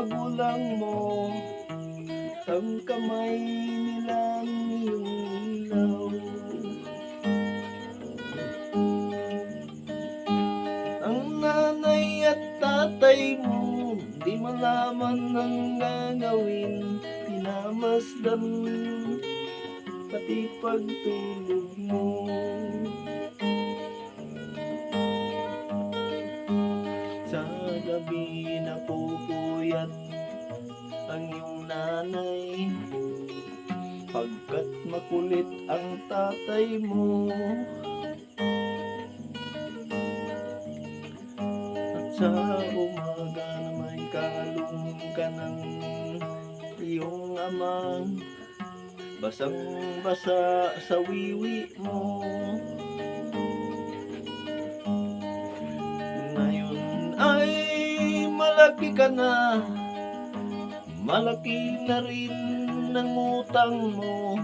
magulang mo, ang kamay nilang iyong ilaw. Ang nanay at tatay mo, di malaman ang gagawin, pinamasdan pati pagtulog mo. Sa gabi napupuyat ang iyong nanay, pagkat makulit ang tatay mo. At sa umaga na may kalong ka ng iyong ama, basang-basa sa wiwi mo. Ngayon ay malaki ka na, malaki na rin ang utang mo.